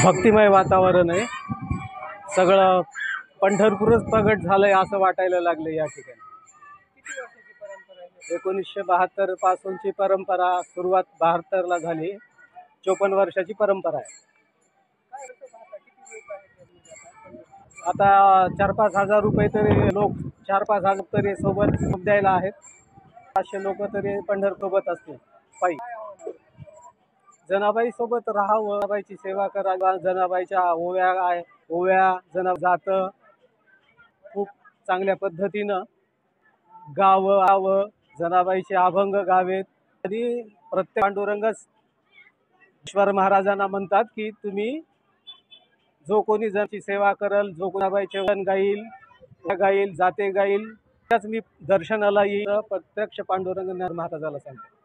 भक्तिमय वातावरण आहे, सगळं पंढरपूरच प्रगट झालंय असं वाटायला लागलं या ठिकाणी। 1972 पासूनची परंपरा, सुरुवात 72 ला झाली, 54 वर्षाची परंपरा आहे। आता 4-5 हजार रुपये तरी लोक 4-5 हजार तरी सोबत द्यायला आहेत। 500 लोक तरी पंढरपूरसोबत असतील पायी। जनाबाई सोबत राहावं, जनाबाईची सेवा करावी, जनाबाईच्या ओव्या जना जात खूप चांगल्या पद्धतीनं गावं, जनाबाईचे अभंग गावेत। तरी प्रत्येक पांडुरंग ईश्वर महाराजांना म्हणतात की तुम्ही जो कोणी जनाची सेवा करल, जो कोणाबाईचे वन गाईल, जाते गाईल, त्याच मी दर्शनाला येईल। प्रत्यक्ष पांडुरंग महाराजाला सांगतो।